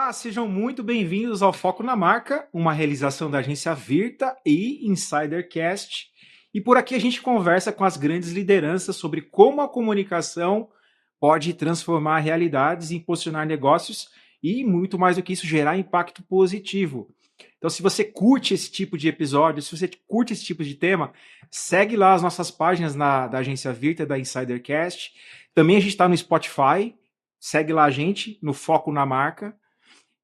Olá, sejam muito bem-vindos ao Foco na Marca, uma realização da agência Virta e Insidercast. E por aqui a gente conversa com as grandes lideranças sobre como a comunicação pode transformar realidades, impulsionar negócios e, muito mais do que isso, gerar impacto positivo. Então, se você curte esse tipo de episódio, se você curte esse tipo de tema, segue lá as nossas páginas da agência Virta, da Insidercast. Também a gente está no Spotify, segue lá a gente no Foco na Marca.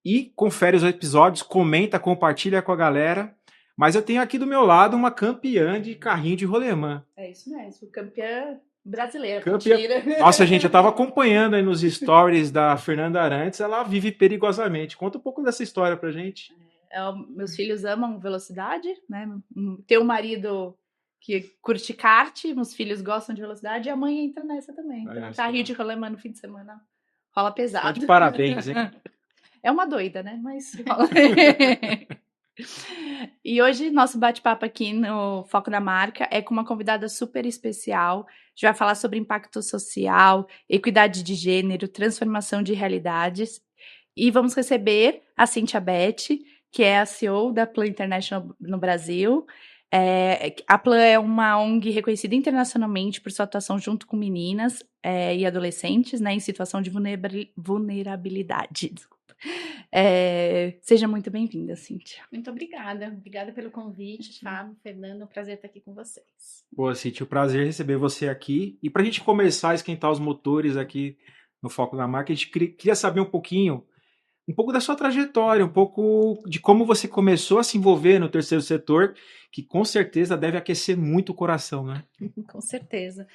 E confere os episódios, comenta, compartilha com a galera. Mas eu tenho aqui do meu lado uma campeã de carrinho de rolemã. É isso mesmo, campeã brasileira. Campeã... Nossa, gente, eu tava acompanhando aí nos stories da Fernanda Arantes, ela vive perigosamente. Conta um pouco dessa história pra gente. Meus filhos amam velocidade, né? Tem um marido que curte kart, meus filhos gostam de velocidade e a mãe entra nessa também. Então, carrinho de rolemã no fim de semana rola pesado. Tá de parabéns, hein? É uma doida, né? Mas rola. E hoje nosso bate-papo aqui no Foco da Marca é com uma convidada super especial. A gente vai falar sobre impacto social, equidade de gênero, transformação de realidades. E vamos receber a Cíntia Betti, que é a CEO da Plan International no Brasil. A Plan é uma ONG reconhecida internacionalmente por sua atuação junto com meninas e adolescentes, né, em situação de vulnerabilidade. Desculpa. Seja muito bem-vinda, Cíntia. Muito obrigada. Obrigada pelo convite, Fábio, Fernando. É um prazer estar aqui com vocês. Boa, Cíntia, o prazer receber você aqui. E para a gente começar a esquentar os motores aqui no Foco da Marca, a gente queria saber um pouco da sua trajetória, um pouco de como você começou a se envolver no terceiro setor, que com certeza deve aquecer muito o coração, né? Com certeza.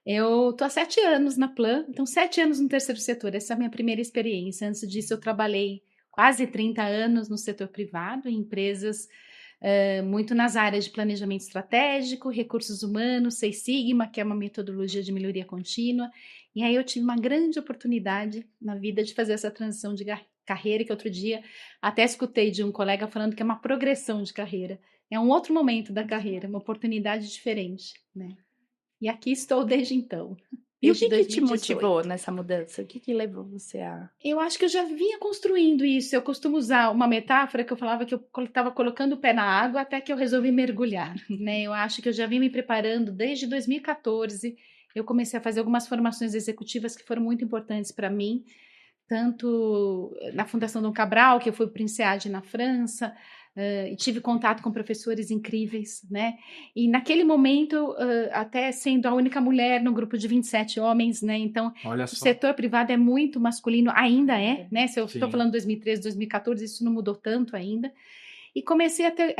Eu tô há 7 anos na Plan, então 7 anos no terceiro setor, essa é a minha primeira experiência. Antes disso, eu trabalhei quase 30 anos no setor privado, em empresas muito nas áreas de planejamento estratégico, recursos humanos, Seis Sigma, que é uma metodologia de melhoria contínua. E aí eu tive uma grande oportunidade na vida de fazer essa transição de carreira, que outro dia até escutei de um colega falando que é uma progressão de carreira. É um outro momento da carreira, uma oportunidade diferente, né? E aqui estou desde então. E o que te motivou nessa mudança? O que levou você a... Eu acho que eu já vinha construindo isso. Eu costumo usar uma metáfora que eu falava que eu estava colocando o pé na água até que eu resolvi mergulhar, né? Eu acho que eu já vinha me preparando desde 2014. Eu comecei a fazer algumas formações executivas que foram muito importantes para mim, tanto na Fundação Dom Cabral, que eu fui para o INSEAD na França, e tive contato com professores incríveis, né? E naquele momento, até sendo a única mulher no grupo de 27 homens, né? Então, o setor privado é muito masculino, ainda é, né? Se eu estou falando 2013, 2014, isso não mudou tanto ainda. E comecei a ter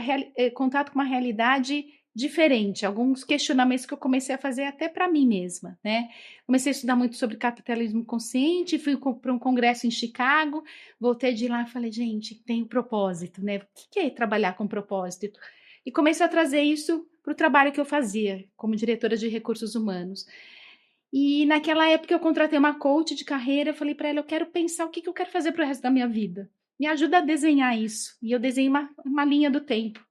contato com uma realidade diferente, alguns questionamentos que eu comecei a fazer até para mim mesma, né? Comecei a estudar muito sobre capitalismo consciente, fui para um congresso em Chicago, voltei de lá e falei, gente, tem um propósito, né? O que é trabalhar com propósito? E comecei a trazer isso para o trabalho que eu fazia como diretora de recursos humanos. E naquela época eu contratei uma coach de carreira, eu falei para ela, eu quero pensar o que eu quero fazer para o resto da minha vida. Me ajuda a desenhar isso. E eu desenhei uma linha do tempo.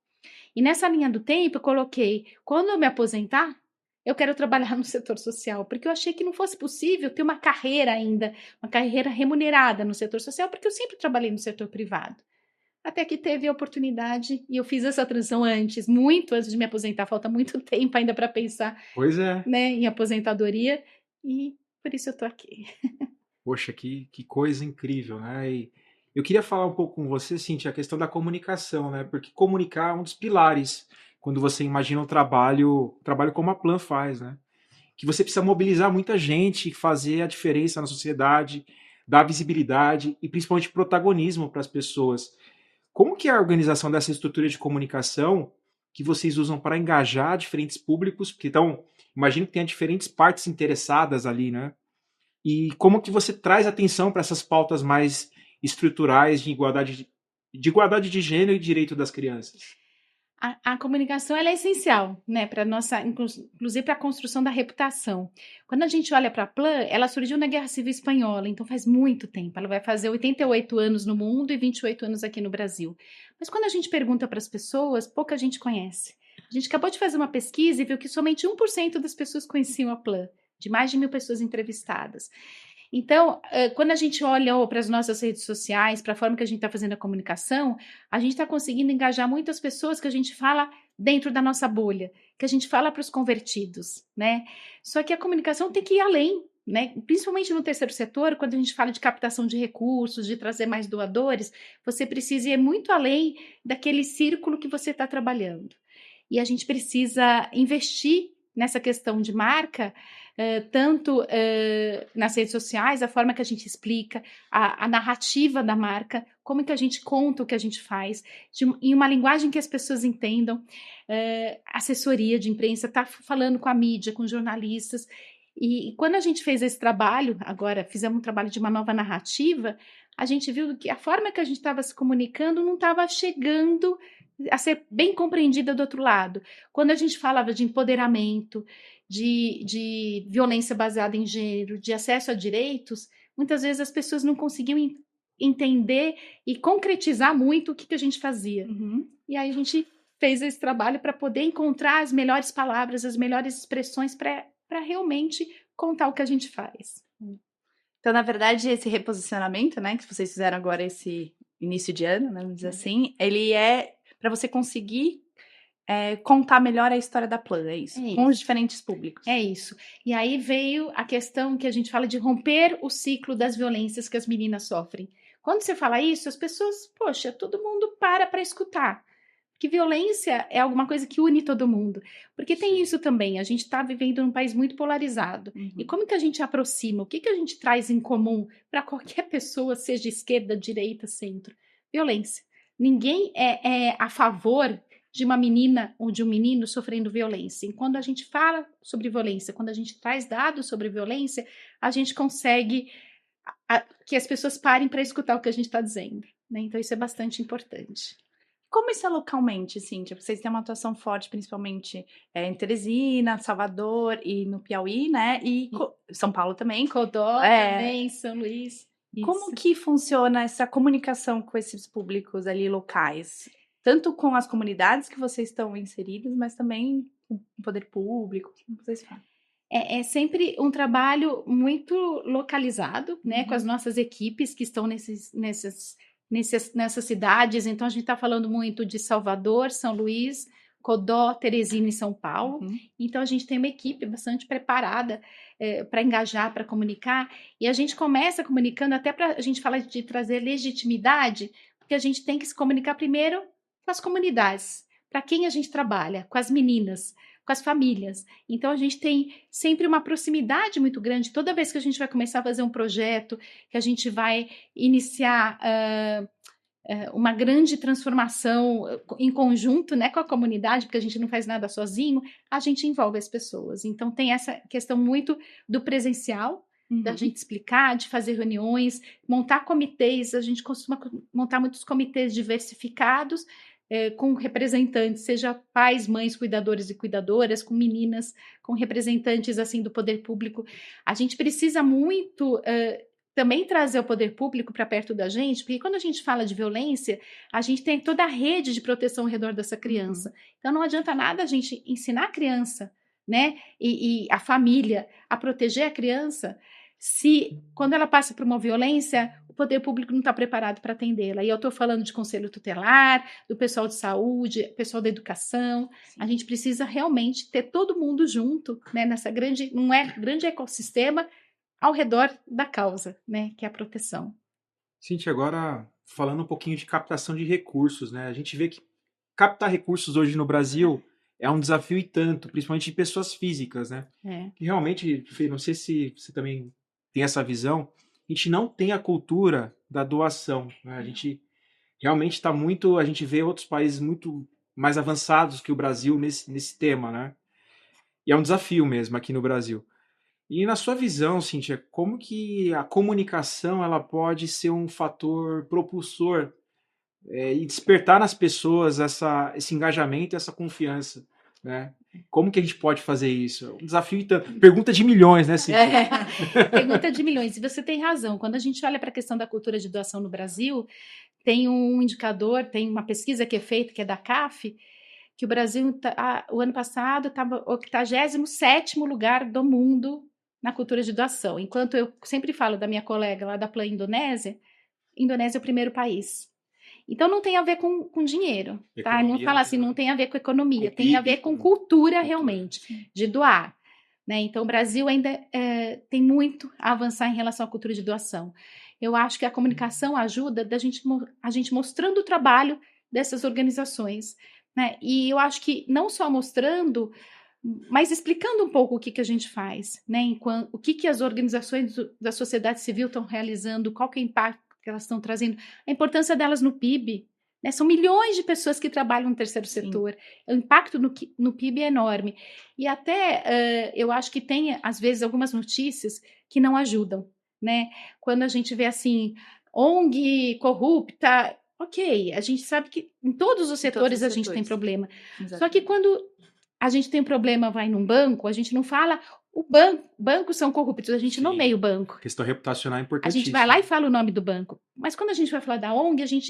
E nessa linha do tempo eu coloquei, quando eu me aposentar, eu quero trabalhar no setor social, porque eu achei que não fosse possível ter uma carreira ainda, uma carreira remunerada no setor social, porque eu sempre trabalhei no setor privado. Até que teve a oportunidade, e eu fiz essa transição antes, muito antes de me aposentar, falta muito tempo ainda para pensar né, em aposentadoria, e por isso eu estou aqui. Poxa, que coisa incrível, né? E eu queria falar um pouco com você, Cíntia, a questão da comunicação, né? Porque comunicar é um dos pilares quando você imagina um trabalho como a Plan faz, né? Que você precisa mobilizar muita gente, fazer a diferença na sociedade, dar visibilidade e principalmente protagonismo para as pessoas. Como que é a organização dessa estrutura de comunicação que vocês usam para engajar diferentes públicos? Porque então, imagino que tenha diferentes partes interessadas ali, né? E como que você traz atenção para essas pautas mais estruturais de igualdade de gênero e direito das crianças? A comunicação ela é essencial, né, para nossa, inclusive para a construção da reputação. Quando a gente olha para a Plan, ela surgiu na Guerra Civil Espanhola, então faz muito tempo. Ela vai fazer 88 anos no mundo e 28 anos aqui no Brasil. Mas quando a gente pergunta para as pessoas, pouca gente conhece. A gente acabou de fazer uma pesquisa e viu que somente 1% das pessoas conheciam a Plan, de mais de 1.000 pessoas entrevistadas. Então, quando a gente olha para as nossas redes sociais, para a forma que a gente está fazendo a comunicação, a gente está conseguindo engajar muitas pessoas que a gente fala dentro da nossa bolha, que a gente fala para os convertidos, né? Só que a comunicação tem que ir além, né? Principalmente no terceiro setor, quando a gente fala de captação de recursos, de trazer mais doadores, você precisa ir muito além daquele círculo que você está trabalhando. E a gente precisa investir nessa questão de marca, tanto nas redes sociais, a forma que a gente explica, a narrativa da marca, como que a gente conta o que a gente faz, em uma linguagem que as pessoas entendam, assessoria de imprensa, tá falando com a mídia, com jornalistas, e quando a gente fez esse trabalho, agora fizemos um trabalho de uma nova narrativa, a gente viu que a forma que a gente estava se comunicando não estava chegando a ser bem compreendida do outro lado. Quando a gente falava de empoderamento, de violência baseada em gênero, de acesso a direitos, muitas vezes as pessoas não conseguiam entender e concretizar muito o que a gente fazia. Uhum. E aí a gente fez esse trabalho para poder encontrar as melhores palavras, as melhores expressões para realmente contar o que a gente faz. Então, na verdade, esse reposicionamento, né, que vocês fizeram agora esse início de ano, né, vamos dizer assim, ele é para você conseguir contar melhor a história da Plan, é isso? Com os diferentes públicos. É isso. E aí veio a questão que a gente fala de romper o ciclo das violências que as meninas sofrem. Quando você fala isso, as pessoas, poxa, todo mundo para escutar. Porque violência é alguma coisa que une todo mundo. Porque tem isso também, a gente está vivendo num país muito polarizado. Uhum. E como que a gente aproxima? O que a gente traz em comum para qualquer pessoa, seja esquerda, direita, centro? Violência. Ninguém é a favor de uma menina ou de um menino sofrendo violência. E quando a gente fala sobre violência, quando a gente traz dados sobre violência, a gente consegue que as pessoas parem para escutar o que a gente está dizendo, né? Então isso é bastante importante. Como isso é localmente, Cíntia? Vocês têm uma atuação forte, principalmente em Teresina, Salvador e no Piauí, né? E São Paulo também. Codó também, São Luís. Como que funciona essa comunicação com esses públicos ali locais? Tanto com as comunidades que vocês estão inseridos, mas também com o poder público, como vocês falam? É sempre um trabalho muito localizado, né? Com as nossas equipes que estão nessas cidades. Então, a gente está falando muito de Salvador, São Luís, Codó, Teresina e São Paulo. Então, a gente tem uma equipe bastante preparada para engajar, para comunicar. E a gente começa comunicando até para a gente falar de trazer legitimidade, porque a gente tem que se comunicar primeiro com as comunidades, para quem a gente trabalha, com as meninas, com as famílias. Então, a gente tem sempre uma proximidade muito grande. Toda vez que a gente vai começar a fazer um projeto, que a gente vai iniciar uma grande transformação em conjunto, né, com a comunidade, porque a gente não faz nada sozinho, a gente envolve as pessoas. Então, tem essa questão muito do presencial, da gente explicar, de fazer reuniões, montar comitês. A gente costuma montar muitos comitês diversificados, com representantes, seja pais, mães, cuidadores e cuidadoras, com meninas, com representantes assim do poder público. A gente precisa muito também trazer o poder público para perto da gente, porque quando a gente fala de violência, a gente tem toda a rede de proteção ao redor dessa criança. Então não adianta nada a gente ensinar a criança, né, e a família a proteger a criança, se quando ela passa por uma violência, o poder público não está preparado para atendê-la. E eu estou falando de conselho tutelar, do pessoal de saúde, pessoal da educação. A gente precisa realmente ter todo mundo junto, né, nessa grande ecossistema ao redor da causa, né, que é a proteção. Cíntia, agora falando um pouquinho de captação de recursos, né? A gente vê que captar recursos hoje no Brasil é um desafio e tanto, principalmente de pessoas físicas, né? Que realmente, Fê, não sei se você também tem essa visão, a gente não tem a cultura da doação, né? A gente realmente está muito, a gente vê outros países muito mais avançados que o Brasil nesse tema, né? E é um desafio mesmo aqui no Brasil. E na sua visão, Cíntia, como que a comunicação ela pode ser um fator propulsor e despertar nas pessoas esse engajamento, essa confiança, né? Como que a gente pode fazer isso? Um desafio, pergunta de milhões, né, Cíntia? Pergunta de milhões. E você tem razão. Quando a gente olha para a questão da cultura de doação no Brasil, tem um indicador, tem uma pesquisa que é feita, que é da CAF, que o Brasil, o ano passado, estava no 87º lugar do mundo na cultura de doação. Enquanto eu sempre falo da minha colega lá da Plan Indonésia, Indonésia é o primeiro país. Então não tem a ver com dinheiro, tá? Não fala assim, não tem a ver com economia, tem a ver com cultura realmente, de doar. Né? Então o Brasil ainda tem muito a avançar em relação à cultura de doação. Eu acho que a comunicação ajuda a gente mostrando o trabalho dessas organizações. Né? E eu acho que não só mostrando, mas explicando um pouco o que a gente faz, né? O que as organizações da sociedade civil estão realizando, qual que é o impacto que elas estão trazendo, a importância delas no PIB. Né? São milhões de pessoas que trabalham no terceiro setor. O impacto no PIB é enorme. E até eu acho que tem, às vezes, algumas notícias que não ajudam. Né? Quando a gente vê assim, ONG corrupta, ok, a gente sabe que em todos os setores a gente tem problema. Exatamente. Só que quando a gente tem um problema, vai num banco, a gente não fala bancos são corruptos, a gente nomeia o banco. A questão reputacional é A importantíssima. gente vai lá e fala o nome do banco. Mas quando a gente vai falar da ONG, a gente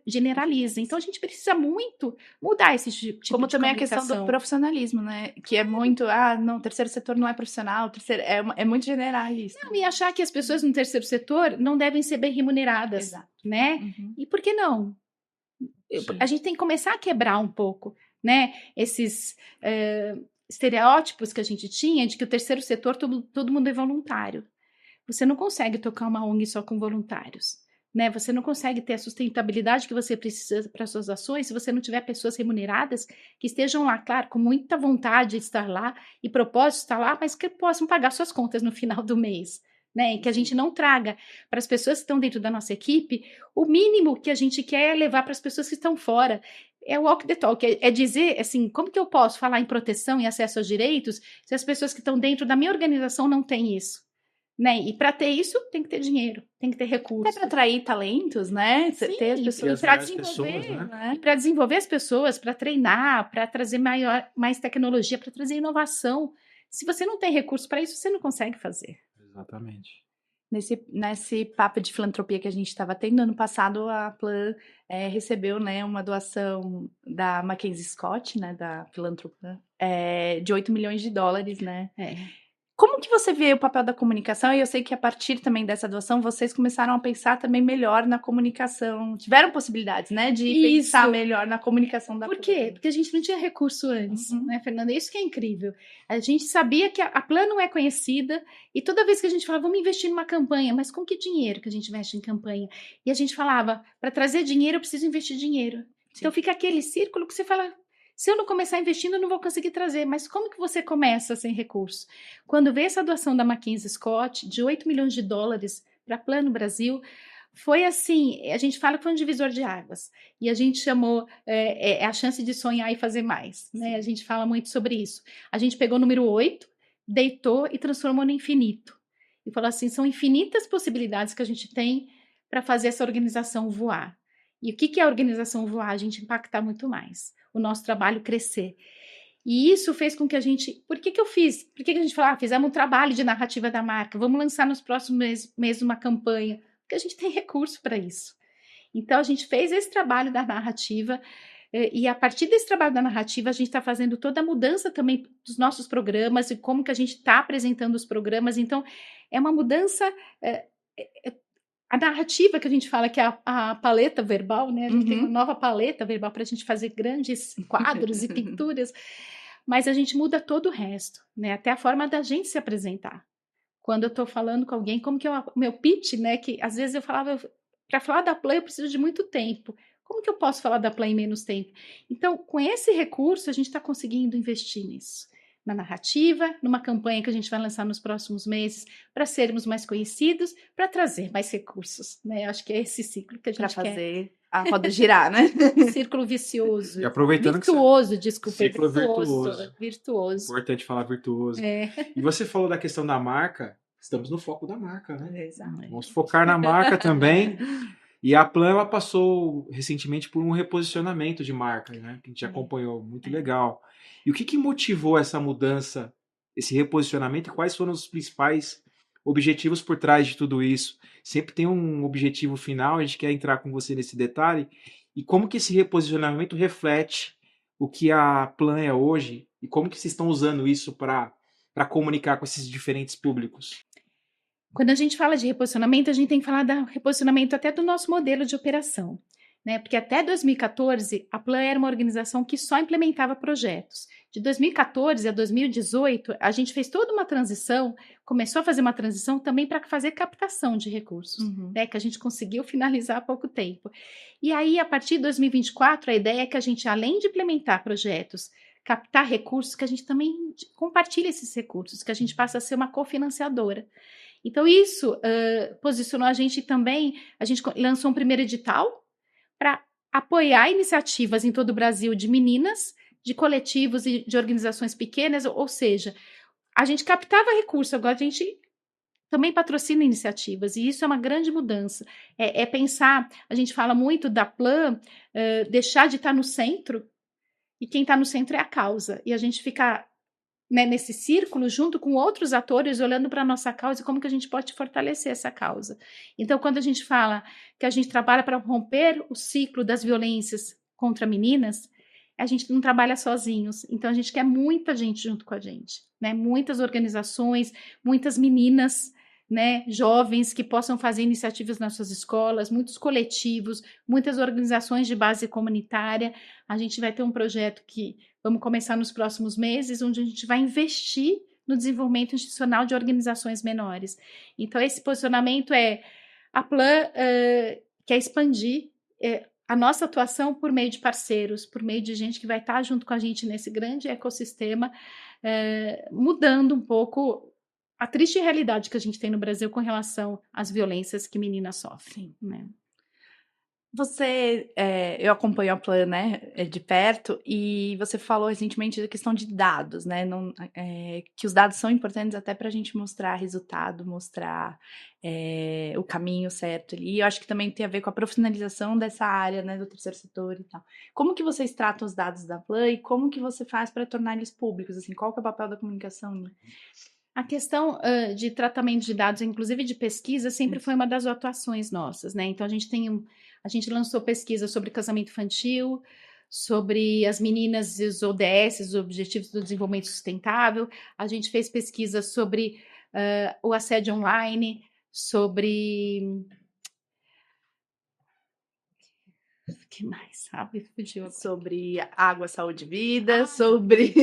generaliza. Então a gente precisa muito mudar esse tipo de Como também a questão do profissionalismo, né? Que é muito, não, o terceiro setor não é profissional, é muito generalista. Não, e achar que as pessoas no terceiro setor não devem ser bem remuneradas. Exato. Né? Uhum. E por que não? A gente tem que começar a quebrar um pouco, né? Esses estereótipos que a gente tinha de que o terceiro setor todo mundo é voluntário. Você não consegue tocar uma ONG só com voluntários, né? Você não consegue ter a sustentabilidade que você precisa para suas ações se você não tiver pessoas remuneradas que estejam lá, claro, com muita vontade de estar lá e propósito de estar lá, mas que possam pagar suas contas no final do mês. Né, e que a gente não traga para as pessoas que estão dentro da nossa equipe o mínimo que a gente quer levar para as pessoas que estão fora. É o walk the talk, é dizer assim, como que eu posso falar em proteção e acesso aos direitos se as pessoas que estão dentro da minha organização não têm isso? Né? E para ter isso, tem que ter dinheiro, tem que ter recursos. Até para atrair talentos, né? Sim, ter as pessoas para desenvolver, né? Para desenvolver as pessoas, para treinar, para trazer mais tecnologia, para trazer inovação. Se você não tem recurso para isso, você não consegue fazer. Exatamente. Nesse papo de filantropia que a gente estava tendo, ano passado a Plan recebeu, né, uma doação da Mackenzie Scott, né, da filantropia, de $8 milhões, né? Como que você vê o papel da comunicação? E eu sei que a partir também dessa doação, vocês começaram a pensar também melhor na comunicação. Tiveram possibilidades, né, de pensar melhor na comunicação da Plan. Por quê? Porque a gente não tinha recurso antes, né, Fernanda? Isso que é incrível. A gente sabia que a Plan não é conhecida e toda vez que a gente falava, vamos investir numa campanha, mas com que dinheiro que a gente investe em campanha? E a gente falava, para trazer dinheiro, eu preciso investir dinheiro. Sim. Então fica aquele círculo que você fala... Se eu não começar investindo, eu não vou conseguir trazer. Mas como que você começa sem recurso? Quando veio essa doação da Mackenzie Scott, de $8 milhões para a Plan no Brasil, foi assim, a gente fala que foi um divisor de águas. E a gente chamou a chance de sonhar e fazer mais. Né? A gente fala muito sobre isso. A gente pegou o número 8, deitou e transformou no infinito. E falou assim, são infinitas possibilidades que a gente tem para fazer essa organização voar. E o que é a organização voar? A gente impactar muito mais. O nosso trabalho crescer. E isso fez com que a gente... Por que eu fiz? Por que a gente falou, fizemos um trabalho de narrativa da marca, vamos lançar nos próximos meses uma campanha? Porque a gente tem recurso para isso. Então, a gente fez esse trabalho da narrativa e a partir desse trabalho da narrativa, a gente está fazendo toda a mudança também dos nossos programas e como que a gente está apresentando os programas. Então, é uma mudança... A narrativa que a gente fala que é a paleta verbal, né? A gente tem uma nova paleta verbal para a gente fazer grandes quadros e pinturas, mas a gente muda todo o resto, né? Até a forma da gente se apresentar. Quando eu estou falando com alguém, como que é o meu pitch, né? Que às vezes eu falava, para falar da Plan eu preciso de muito tempo. Como que eu posso falar da Plan em menos tempo? Então, com esse recurso, a gente está conseguindo investir nisso. Na narrativa, numa campanha que a gente vai lançar nos próximos meses para sermos mais conhecidos, para trazer mais recursos, né? Acho que é esse ciclo que a gente quer. Para fazer a roda girar, né? Círculo vicioso. E aproveitando virtuoso, desculpa. Ciclo virtuoso. Virtuoso. Importante falar virtuoso. E você falou da questão da marca, estamos no foco da marca, né? Exato. Vamos focar na marca também. E a Plan, ela passou recentemente por um reposicionamento de marca, né? Que a gente acompanhou, muito legal. E o que motivou essa mudança, esse reposicionamento, e quais foram os principais objetivos por trás de tudo isso? Sempre tem um objetivo final, a gente quer entrar com você nesse detalhe. E como que esse reposicionamento reflete o que a Plan é hoje e como que vocês estão usando isso para para comunicar com esses diferentes públicos? Quando a gente fala de reposicionamento, a gente tem que falar do reposicionamento até do nosso modelo de operação, né? Porque até 2014, a Plan era uma organização que só implementava projetos. De 2014 a 2018, a gente fez toda uma transição, começou a fazer uma transição também para fazer captação de recursos, né? Que a gente conseguiu finalizar há pouco tempo. E aí, a partir de 2024, a ideia é que a gente, além de implementar projetos, captar recursos, que a gente também compartilhe esses recursos, que a gente passe a ser uma cofinanciadora. Então, isso posicionou a gente também. A gente lançou um primeiro edital para apoiar iniciativas em todo o Brasil de meninas, de coletivos e de organizações pequenas, ou seja, a gente captava recurso, agora a gente também patrocina iniciativas, e isso é uma grande mudança. É pensar, a gente fala muito da Plan, deixar de estar no centro, e quem está no centro é a causa, e a gente fica, né, nesse círculo, junto com outros atores, olhando para a nossa causa e como que a gente pode fortalecer essa causa. Então, quando a gente fala que a gente trabalha para romper o ciclo das violências contra meninas, a gente não trabalha sozinhos. Então, a gente quer muita gente junto com a gente, né? Muitas organizações, muitas meninas, né, jovens que possam fazer iniciativas nas suas escolas, muitos coletivos, muitas organizações de base comunitária. A gente vai ter um projeto que vamos começar nos próximos meses, onde a gente vai investir no desenvolvimento institucional de organizações menores. Então, esse posicionamento a Plan quer expandir a nossa atuação por meio de parceiros, por meio de gente que vai estar junto com a gente nesse grande ecossistema, mudando um pouco a triste realidade que a gente tem no Brasil com relação às violências que meninas sofrem, né? Eu acompanho a Plan, né, de perto, e você falou recentemente da questão de dados, né, que os dados são importantes até para a gente mostrar resultado, mostrar o caminho certo ali. Eu acho que também tem a ver com a profissionalização dessa área, né, do terceiro setor e tal. Como que vocês tratam os dados da Plan e como que você faz para tornar eles públicos? Assim, qual que é o papel da comunicação? Né? A questão de tratamento de dados, inclusive de pesquisa, sempre foi uma das atuações nossas, né? Então, a gente lançou pesquisa sobre casamento infantil, sobre as meninas e os ODS, os Objetivos do Desenvolvimento Sustentável. A gente fez pesquisa sobre o assédio online, sobre... O que mais, sabe? Fugiu. Sobre água, saúde e vida, sobre...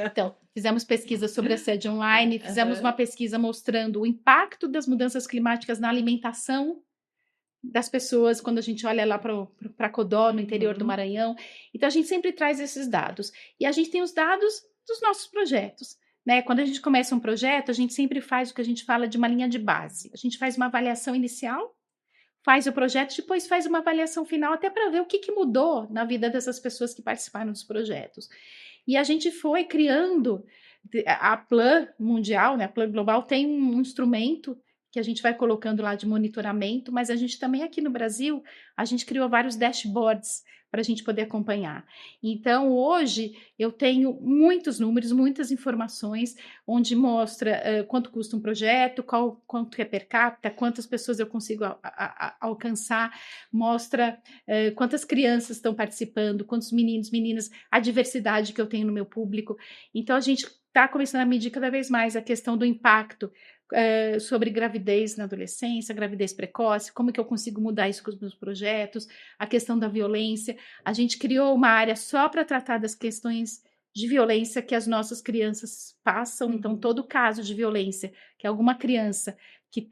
Então, fizemos pesquisa sobre assédio online, fizemos uma pesquisa mostrando o impacto das mudanças climáticas na alimentação das pessoas, quando a gente olha lá para Codó, no interior do Maranhão. Então, a gente sempre traz esses dados. E a gente tem os dados dos nossos projetos. Né? Quando a gente começa um projeto, a gente sempre faz o que a gente fala de uma linha de base. A gente faz uma avaliação inicial, faz o projeto, depois faz uma avaliação final, até para ver o que mudou na vida dessas pessoas que participaram dos projetos. E a gente foi criando, a Plan mundial, né, a Plan global, tem um instrumento que a gente vai colocando lá de monitoramento, mas a gente também aqui no Brasil, a gente criou vários dashboards para a gente poder acompanhar. Então, hoje, eu tenho muitos números, muitas informações, onde mostra quanto custa um projeto, quanto é per capita, quantas pessoas eu consigo alcançar, mostra quantas crianças estão participando, quantos meninos, meninas, a diversidade que eu tenho no meu público. Então, a gente está começando a medir cada vez mais a questão do impacto sobre gravidez na adolescência, gravidez precoce, como que eu consigo mudar isso com os meus projetos, a questão da violência. A gente criou uma área só para tratar das questões de violência que as nossas crianças passam. Então, todo caso de violência que alguma criança que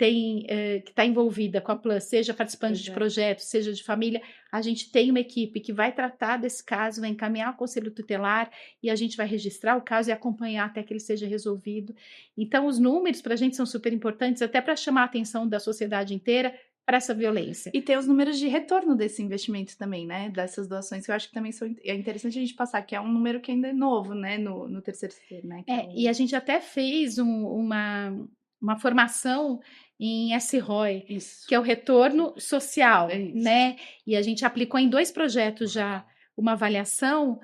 está envolvida com a Plan, seja participante de projetos, seja de família, a gente tem uma equipe que vai tratar desse caso, vai encaminhar ao conselho tutelar e a gente vai registrar o caso e acompanhar até que ele seja resolvido. Então, os números para a gente são super importantes, até para chamar a atenção da sociedade inteira para essa violência. E ter os números de retorno desse investimento também, né? Dessas doações, que eu acho que também é interessante a gente passar, que é um número que ainda é novo, né? No terceiro setor, né? E a gente até fez uma formação em SROI, que é o retorno social, né? E a gente aplicou em 2 projetos já uma avaliação.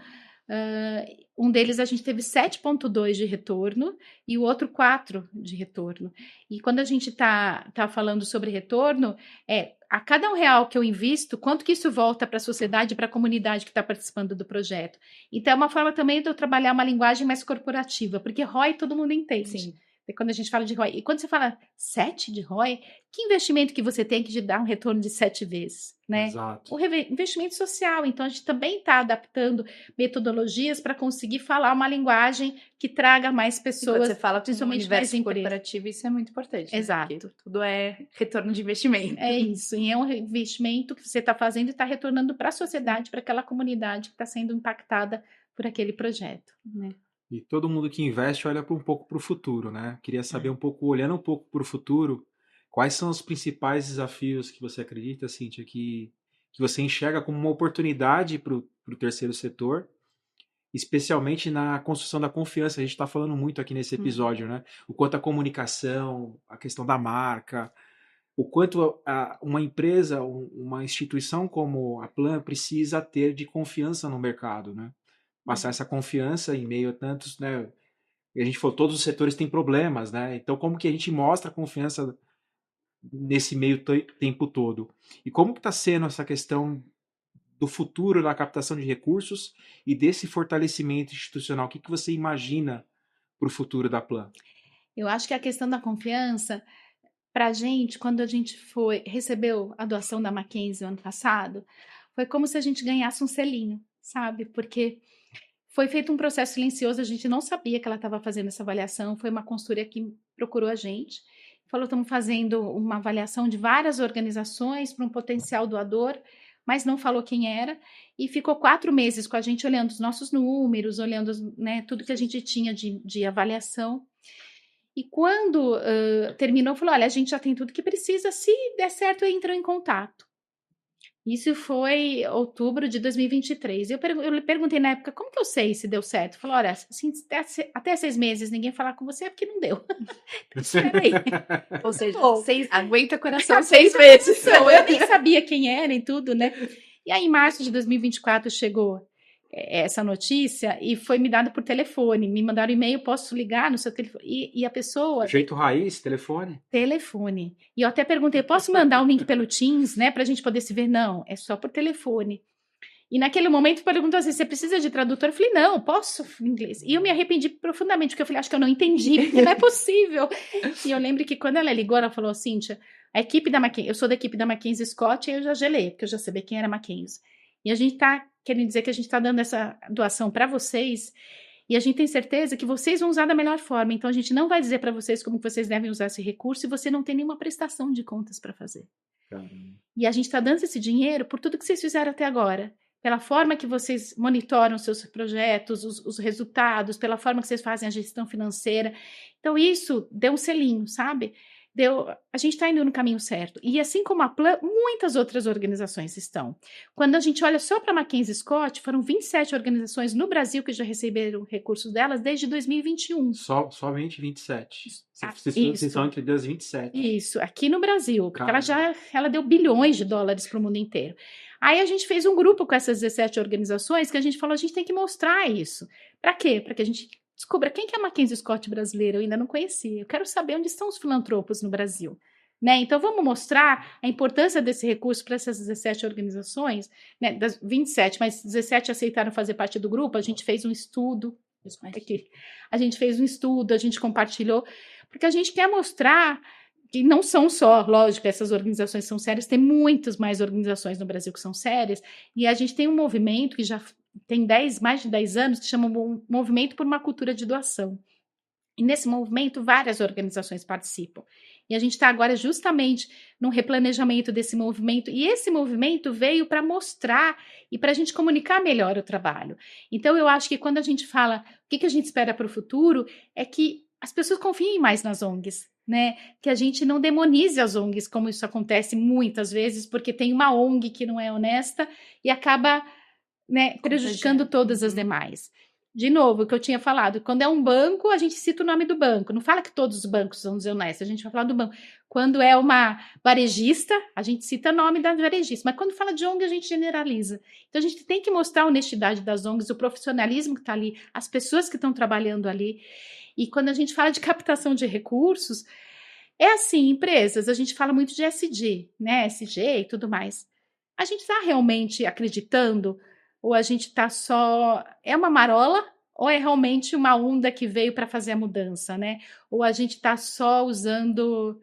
Um deles a gente teve 7,2 de retorno e o outro 4 de retorno. E quando a gente tá falando sobre retorno, a cada R$ 1 que eu invisto, quanto que isso volta para a sociedade e para a comunidade que está participando do projeto. Então, é uma forma também de eu trabalhar uma linguagem mais corporativa, porque ROI todo mundo entende. Sim. E quando a gente fala de ROI, e quando você fala 7 de ROI, que investimento que você tem que te dar um retorno de 7 vezes, né? Exato. O investimento social. Então, a gente também está adaptando metodologias para conseguir falar uma linguagem que traga mais E quando pessoas, você fala com o principalmente mais universo empresas. corporativo, isso é muito importante. Né? Exato. Porque tudo é retorno de investimento. É isso, e é um investimento que você está fazendo e está retornando para a sociedade, para aquela comunidade que está sendo impactada por aquele projeto, né? E todo mundo que investe olha um pouco para o futuro, né? Queria saber um pouco, olhando um pouco para o futuro, quais são os principais desafios que você acredita, Cíntia, que você enxerga como uma oportunidade para o terceiro setor, especialmente na construção da confiança. A gente está falando muito aqui nesse episódio, né? O quanto a comunicação, a questão da marca, o quanto uma empresa, uma instituição como a Plan precisa ter de confiança no mercado, né? Passar essa confiança em meio a tantos, né? E a gente falou, todos os setores têm problemas, né? Então, como que a gente mostra confiança nesse meio tempo todo? E como que está sendo essa questão do futuro da captação de recursos e desse fortalecimento institucional? O que você imagina para o futuro da Plan? Eu acho que a questão da confiança, para a gente, quando a gente recebeu a doação da Mackenzie no ano passado, foi como se a gente ganhasse um selinho, sabe? Porque foi feito um processo silencioso, a gente não sabia que ela estava fazendo essa avaliação, foi uma consultoria que procurou a gente, falou, estamos fazendo uma avaliação de várias organizações para um potencial doador, mas não falou quem era, e ficou 4 meses com a gente olhando os nossos números, olhando, né, tudo que a gente tinha de avaliação. E quando terminou, falou, olha, a gente já tem tudo que precisa, se der certo, eu entro em contato. Isso foi outubro de 2023. Eu perguntei na época, como que eu sei se deu certo? Falou, olha, assim, até 6 meses ninguém falar com você é porque não deu. Espera aí. Ou seja, Bom, aguenta coração seis 6 vezes. Eu nem sabia quem era e tudo, né? E aí, em março de 2024, chegou essa notícia e foi me dado por telefone. Me mandaram e-mail, posso ligar no seu telefone? E a pessoa... Jeito raiz, telefone? Telefone. E eu até perguntei, posso mandar um link pelo Teams, né, pra gente poder se ver? Não, é só por telefone. E naquele momento perguntou assim, você precisa de tradutor? Eu falei, não, posso em inglês. E eu me arrependi profundamente, porque eu falei, acho que eu não entendi, porque não é possível. E eu lembro que quando ela ligou, ela falou, Cíntia, a equipe da Mackenzie, eu sou da equipe da Mackenzie Scott, e eu já gelei, porque eu já sabia quem era Mackenzie. E a gente tá querendo dizer que a gente tá dando essa doação para vocês, e a gente tem certeza que vocês vão usar da melhor forma. Então, a gente não vai dizer para vocês como vocês devem usar esse recurso se você não tem nenhuma prestação de contas para fazer. Caramba. E a gente está dando esse dinheiro por tudo que vocês fizeram até agora. Pela forma que vocês monitoram seus projetos, os resultados, pela forma que vocês fazem a gestão financeira. Então, isso deu um selinho, sabe? A gente está indo no caminho certo. E assim como a Plan, muitas outras organizações estão. Quando a gente olha só para a Mackenzie Scott, foram 27 organizações no Brasil que já receberam recursos delas desde 2021. Somente 27. Vocês Isso. estão entre das 27. Isso, aqui no Brasil, porque Caramba. ela deu bilhões de dólares para o mundo inteiro. Aí a gente fez um grupo com essas 17 organizações que a gente falou, a gente tem que mostrar isso. Para quê? Para que a gente descubra quem que é a Mackenzie Scott brasileira, eu ainda não conhecia. Eu quero saber onde estão os filantropos no Brasil. Né? Então, vamos mostrar a importância desse recurso para essas 17 organizações, né? Das 27, mas 17 aceitaram fazer parte do grupo, a gente fez um estudo, a gente compartilhou, porque a gente quer mostrar que não são só, lógico, essas organizações são sérias, tem muitas mais organizações no Brasil que são sérias, e a gente tem um movimento que já tem mais de 10 anos, que chama Movimento por uma Cultura de Doação. E nesse movimento, várias organizações participam. E a gente está agora justamente num replanejamento desse movimento, e esse movimento veio para mostrar e para a gente comunicar melhor o trabalho. Então, eu acho que quando a gente fala o que a gente espera para o futuro, é que as pessoas confiem mais nas ONGs, né? Que a gente não demonize as ONGs, como isso acontece muitas vezes, porque tem uma ONG que não é honesta e acaba, né, prejudicando todas as demais. De novo, o que eu tinha falado, quando é um banco, a gente cita o nome do banco, não fala que todos os bancos são desonestos, a gente vai falar do banco. Quando é uma varejista, a gente cita o nome da varejista, mas quando fala de ONG, a gente generaliza. Então, a gente tem que mostrar a honestidade das ONGs, o profissionalismo que está ali, as pessoas que estão trabalhando ali. E quando a gente fala de captação de recursos, É assim, empresas, a gente fala muito de SG, né? SG e tudo mais. A gente está realmente acreditando? Ou a gente está só. É uma marola? Ou é realmente uma onda que veio para fazer a mudança, né? Ou a gente está só usando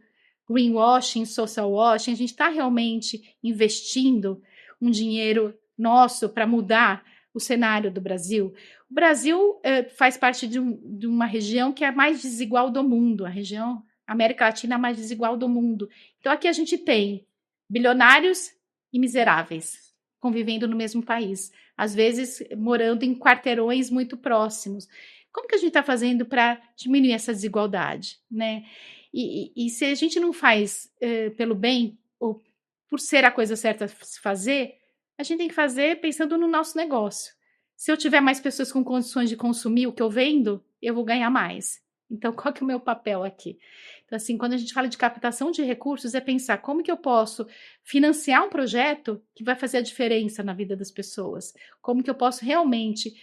greenwashing, social washing? A gente está realmente investindo um dinheiro nosso para mudar o cenário do Brasil? O Brasil faz parte de uma região que é a mais desigual do mundo, a região América Latina mais desigual do mundo. Então, aqui a gente tem bilionários e miseráveis convivendo no mesmo país, às vezes morando em quarteirões muito próximos. Como que a gente está fazendo para diminuir essa desigualdade, né? E se a gente não faz pelo bem, ou por ser a coisa certa a se fazer, a gente tem que fazer pensando no nosso negócio. Se eu tiver mais pessoas com condições de consumir o que eu vendo, eu vou ganhar mais. Então, qual que é o meu papel aqui? Então, assim, quando a gente fala de captação de recursos, é pensar como que eu posso financiar um projeto que vai fazer a diferença na vida das pessoas. Como que eu posso realmente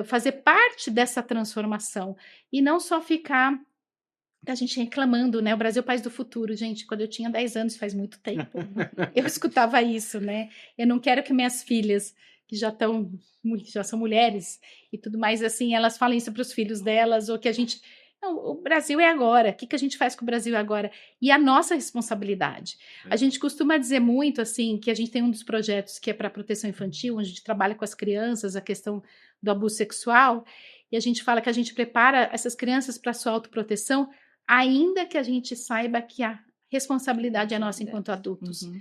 fazer parte dessa transformação e não só ficar a gente reclamando, né? O Brasil é o país do futuro, gente. Quando eu tinha 10 anos, faz muito tempo, eu escutava isso, né? Eu não quero que minhas filhas, que já são mulheres e tudo mais, assim, elas falem isso para os filhos delas, ou que a gente. Não, o Brasil é agora. O que a gente faz com o Brasil agora? E a nossa responsabilidade. A gente costuma dizer muito, assim, que a gente tem um dos projetos que é para proteção infantil, onde a gente trabalha com as crianças, a questão do abuso sexual, e a gente fala que a gente prepara essas crianças para a sua autoproteção, ainda que a gente saiba que a responsabilidade é nossa enquanto adultos. Uhum.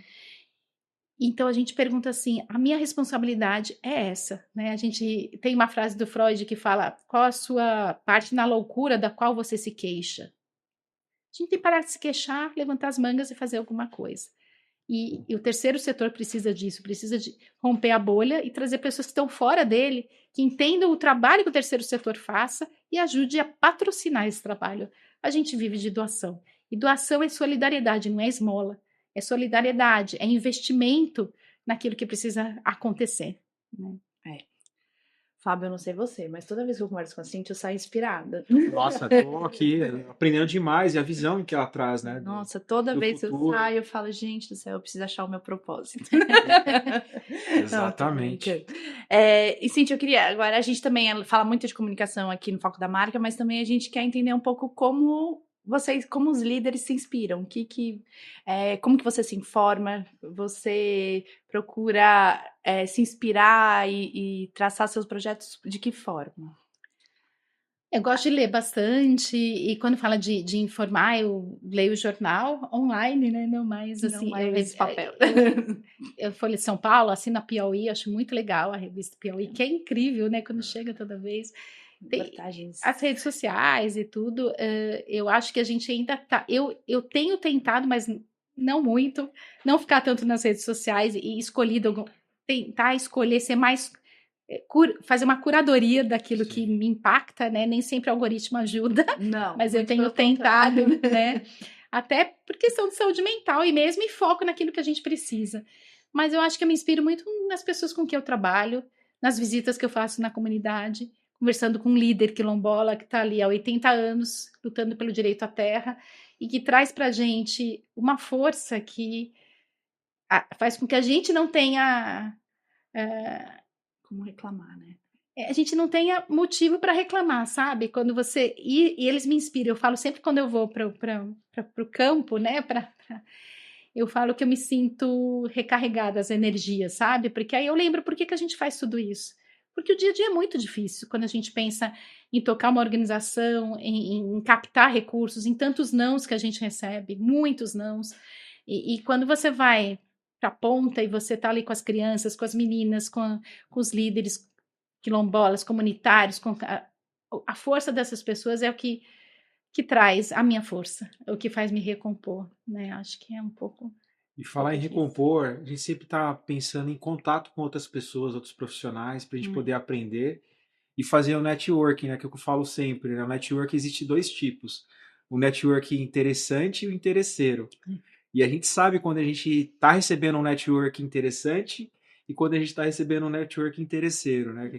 Então a gente pergunta assim, a minha responsabilidade é essa, né? A gente tem uma frase do Freud que fala, qual a sua parte na loucura da qual você se queixa? A gente tem que parar de se queixar, levantar as mangas e fazer alguma coisa. E o terceiro setor precisa disso, precisa de romper a bolha e trazer pessoas que estão fora dele, que entendam o trabalho que o terceiro setor faça e ajude a patrocinar esse trabalho. A gente vive de doação. E doação é solidariedade, não é esmola. É solidariedade, é investimento naquilo que precisa acontecer, né? Fábio, eu não sei você, mas toda vez que eu converso com a Cintia, eu saio inspirada. Nossa, tô aqui aprendendo demais e a visão que ela traz, né? Nossa, toda do vez que eu futuro. saio, eu falo, gente do céu, eu preciso achar o meu propósito. Exatamente. Não, tô brincando. E Cintia, eu queria, agora a gente também fala muito de comunicação aqui no Foco da Marca, mas também a gente quer entender um pouco como vocês, como os líderes se inspiram, como que você se informa, você procura se inspirar e traçar seus projetos de que forma? Eu gosto de ler bastante, e quando fala de informar, eu leio o jornal online, né? Não mais assim. Não mais papel. Eu Folha de São Paulo, assino a Piauí, acho muito legal a revista Piauí, que é incrível, né? Quando chega toda vez. Tem as redes sociais e tudo, eu acho que a gente ainda tá. Eu tenho tentado, mas não muito, não ficar tanto nas redes sociais e tentar escolher ser mais. Fazer uma curadoria daquilo que me impacta, né? Nem sempre o algoritmo ajuda, Não, mas eu tenho tentado, né? Até por questão de saúde mental e mesmo em foco naquilo que a gente precisa. Mas eu acho que eu me inspiro muito nas pessoas com quem eu trabalho, nas visitas que eu faço na comunidade, conversando com um líder quilombola que está ali há 80 anos, lutando pelo direito à terra, e que traz para a gente uma força que faz com que a gente não tenha. Como reclamar, né? A gente não tenha motivo para reclamar, sabe? Quando você. E eles me inspiram. Eu falo sempre quando eu vou para o campo, né? Eu falo que eu me sinto recarregada as energias, sabe? Porque aí eu lembro por que a gente faz tudo isso. Porque o dia a dia é muito difícil quando a gente pensa em tocar uma organização, em captar recursos, em tantos nãos que a gente recebe, muitos nãos. E quando você vai para a ponta e você está ali com as crianças, com as meninas, com os líderes quilombolas, comunitários, a força dessas pessoas é o que traz a minha força, é o que faz me recompor, né? Acho que é um pouco. E falar em recompor, a gente sempre está pensando em contato com outras pessoas, outros profissionais, para a gente poder aprender e fazer o networking, né? Que é o que eu falo sempre, né? O networking existe dois tipos: o networking interessante e o interesseiro. E a gente sabe quando a gente está recebendo um networking interessante e quando a gente está recebendo um network interesseiro, né?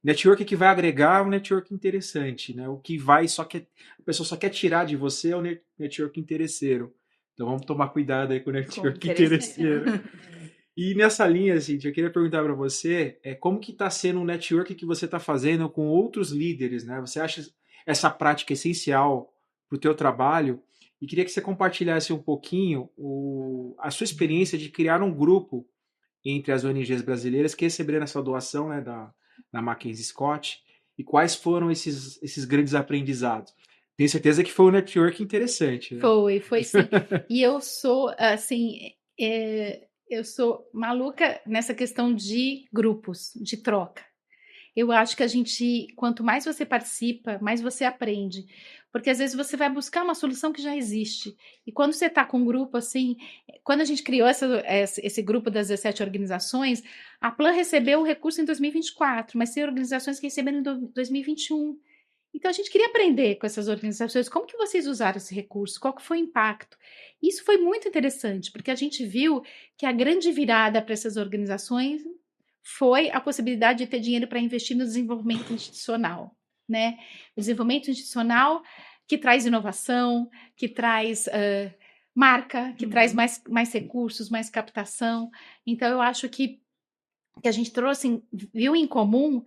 Network que vai agregar um network interessante, né? O que vai a pessoa só quer tirar de você é o network interesseiro. Então vamos tomar cuidado aí com o network interesseiro. E nessa linha, gente, eu queria perguntar para você, como que está sendo o network que você está fazendo com outros líderes, né? Você acha essa prática essencial para o teu trabalho? E queria que você compartilhasse um pouquinho a sua experiência de criar um grupo entre as ONGs brasileiras que receberam essa doação, né, da Mackenzie Scott, e quais foram esses grandes aprendizados. Tenho certeza que foi um network interessante, né? Foi sim. E eu sou, assim, eu sou maluca nessa questão de grupos, de troca. Eu acho que quanto mais você participa, mais você aprende. Porque às vezes você vai buscar uma solução que já existe. E quando você está com um grupo assim, quando a gente criou esse grupo das 17 organizações, a Plan recebeu o recurso em 2024, mas tem organizações que receberam em 2021. Então a gente queria aprender com essas organizações como que vocês usaram esse recurso, qual que foi o impacto. Isso foi muito interessante, porque a gente viu que a grande virada para essas organizações foi a possibilidade de ter dinheiro para investir no desenvolvimento institucional, né? O desenvolvimento institucional que traz inovação, que traz marca, que traz mais recursos, mais captação. Então, eu acho que a gente trouxe, viu em comum,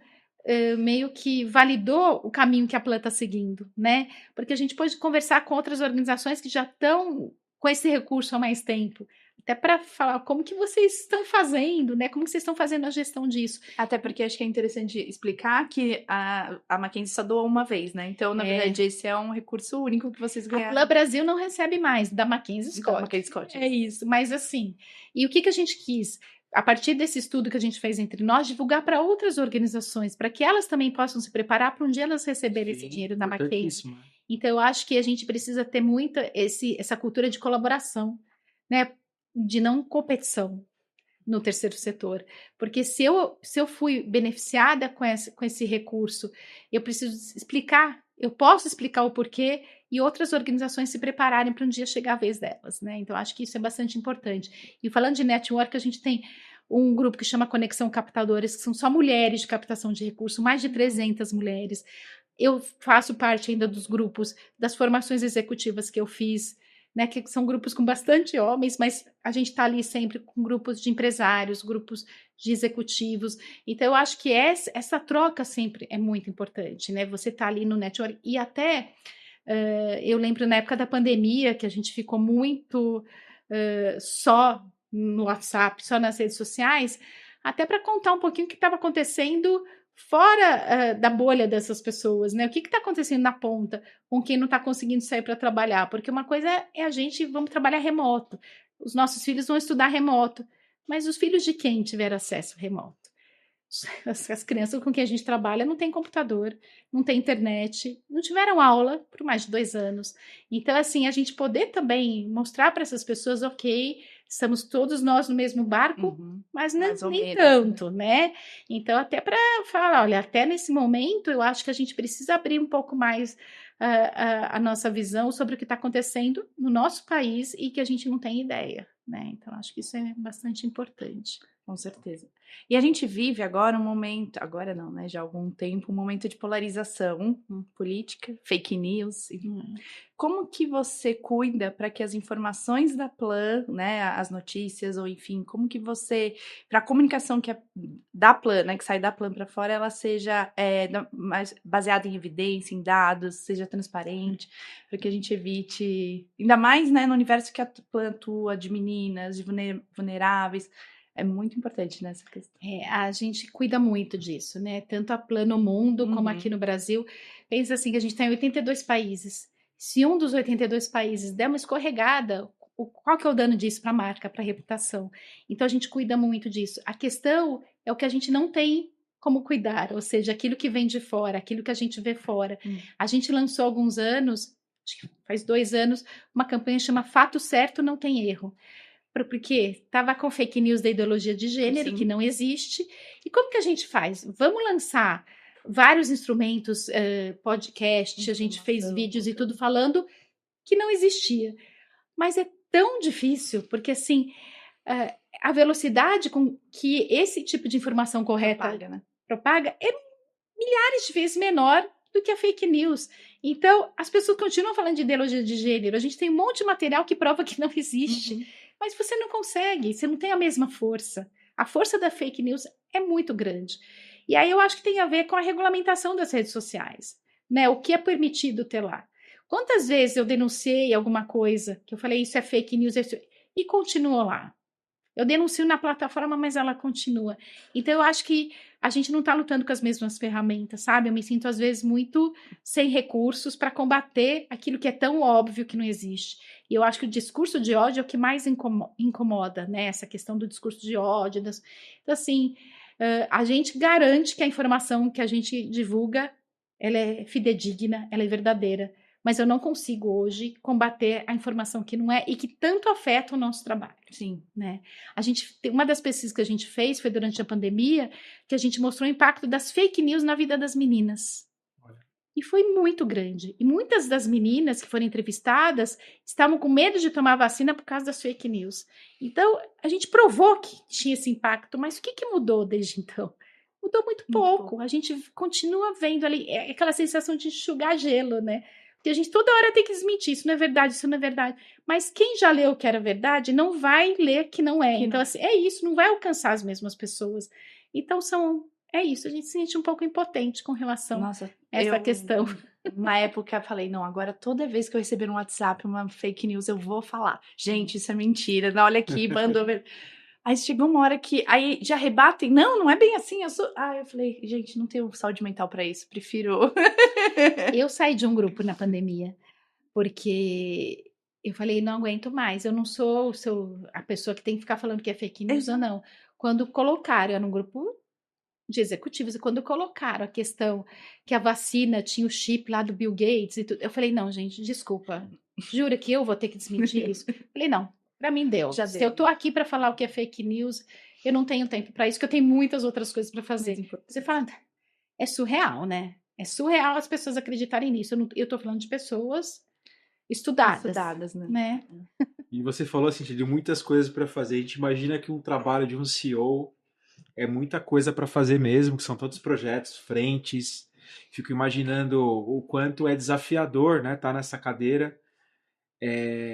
meio que validou o caminho que a Plan está seguindo, né? Porque a gente pôde conversar com outras organizações que já estão com esse recurso há mais tempo, até para falar como que vocês estão fazendo, né? Como que vocês estão fazendo a gestão disso. Até porque acho que é interessante explicar que a Mackenzie só doou uma vez, né? Então, na verdade, esse é um recurso único que vocês ganharam. A Plan Brasil não recebe mais, da Mackenzie Scott. Da Mackenzie Scott. É isso, mas assim, e o que a gente quis? A partir desse estudo que a gente fez entre nós, divulgar para outras organizações, para que elas também possam se preparar para um dia elas receberem esse dinheiro da Mackenzie. Então, eu acho que a gente precisa ter muito essa cultura de colaboração, né? De não competição no terceiro setor. Porque se eu fui beneficiada com esse recurso, eu preciso explicar, eu posso explicar o porquê e outras organizações se prepararem para um dia chegar a vez delas, né? Então, acho que isso é bastante importante. E falando de network, a gente tem um grupo que chama Conexão Captadores, que são só mulheres de captação de recursos, mais de 300 mulheres. Eu faço parte ainda dos grupos das formações executivas que eu fiz, né, que são grupos com bastante homens, mas a gente está ali sempre com grupos de empresários, grupos de executivos. Então, eu acho que essa troca sempre é muito importante, né? Você está ali no network e até eu lembro na época da pandemia que a gente ficou muito só no WhatsApp, só nas redes sociais, até para contar um pouquinho o que estava acontecendo fora da bolha dessas pessoas, né? O que está acontecendo na ponta com quem não está conseguindo sair para trabalhar? Porque uma coisa é vamos trabalhar remoto, os nossos filhos vão estudar remoto, mas os filhos de quem tiver acesso remoto? As crianças com quem a gente trabalha não tem computador, não tem internet, não tiveram aula por mais de 2 anos. Então, assim, a gente poder também mostrar para essas pessoas, ok, estamos todos nós no mesmo barco, mas nem tanto, né? Então, até para falar, olha, até nesse momento, eu acho que a gente precisa abrir um pouco mais a nossa visão sobre o que está acontecendo no nosso país e que a gente não tem ideia, né? Então, acho que isso é bastante importante. Com certeza. E a gente vive agora um momento, agora não, né? Já há algum tempo, um momento de polarização política, fake news. Como que você cuida para que as informações da Plan, né, as notícias, ou enfim, como que você, para a comunicação que é da Plan, né, que sai da Plan para fora, ela seja mais baseada em evidência, em dados, seja transparente, para que a gente evite, ainda mais, né, no universo que a Plan atua, de meninas, de vulneráveis. É muito importante nessa questão. A gente cuida muito disso, né? Tanto a Plan no mundo como aqui no Brasil. Pensa assim, que a gente está em 82 países. Se um dos 82 países der uma escorregada, qual que é o dano disso para a marca, para a reputação? Então, a gente cuida muito disso. A questão é o que a gente não tem como cuidar, ou seja, aquilo que vem de fora, aquilo que a gente vê fora. A gente lançou há alguns anos, acho que faz 2 anos, uma campanha que chama Fato Certo Não Tem Erro. Porque estava com fake news da ideologia de gênero, que não existe. E como que a gente faz? Vamos lançar vários instrumentos, podcast, a gente fez vídeos e tudo falando que não existia. Mas é tão difícil, porque assim, a velocidade com que esse tipo de informação correta propaga é milhares de vezes menor do que a fake news. Então, as pessoas continuam falando de ideologia de gênero. A gente tem um monte de material que prova que não existe. Mas você não consegue, você não tem a mesma força. A força da fake news é muito grande. E aí eu acho que tem a ver com a regulamentação das redes sociais, né? O que é permitido ter lá. Quantas vezes eu denunciei alguma coisa, que eu falei, isso é fake news, e continuou lá. Eu denuncio na plataforma, mas ela continua. Então, eu acho que a gente não está lutando com as mesmas ferramentas, sabe? Eu me sinto, às vezes, muito sem recursos para combater aquilo que é tão óbvio que não existe. E eu acho que o discurso de ódio é o que mais incomoda, né? Essa questão do discurso de ódio. Então, assim, a gente garante que a informação que a gente divulga, ela é fidedigna, ela é verdadeira. Mas eu não consigo hoje combater a informação que não é e que tanto afeta o nosso trabalho. Sim. Né? Uma das pesquisas que a gente fez foi durante a pandemia, que a gente mostrou o impacto das fake news na vida das meninas. E foi muito grande. E muitas das meninas que foram entrevistadas estavam com medo de tomar vacina por causa das fake news. Então, a gente provou que tinha esse impacto, mas o que mudou desde então? Mudou muito pouco. A gente continua vendo ali, é aquela sensação de enxugar gelo, né? Porque a gente toda hora tem que desmentir, isso não é verdade, isso não é verdade. Mas quem já leu que era verdade, não vai ler que não é. Então, assim, é isso, não vai alcançar as mesmas pessoas. Então, é isso, a gente se sente um pouco impotente com relação a essa questão. Na época, eu falei, não, agora toda vez que eu receber um WhatsApp, uma fake news, eu vou falar. Gente, isso é mentira, não, olha aqui, mandou... Aí chegou uma hora que aí já rebatem, não é bem assim, eu falei, gente, não tenho saúde mental para isso, prefiro... Eu saí de um grupo na pandemia, porque eu falei, não aguento mais, eu não sou a pessoa que tem que ficar falando que é fake news ou não. Quando colocaram, era um grupo de executivos, e quando colocaram a questão que a vacina tinha o chip lá do Bill Gates e tudo, eu falei, não, gente, desculpa, jura que eu vou ter que desmentir isso? Falei, não, para mim deu. Se eu tô aqui para falar o que é fake news, eu não tenho tempo para isso, que eu tenho muitas outras coisas para fazer. Você fala, é surreal, né? É surreal as pessoas acreditarem nisso. Eu tô falando de pessoas estudadas, né? E você falou assim, de muitas coisas para fazer. A gente imagina que um trabalho de um CEO é muita coisa para fazer mesmo, que são todos projetos, frentes. Fico imaginando o quanto é desafiador, né? Tá nessa cadeira,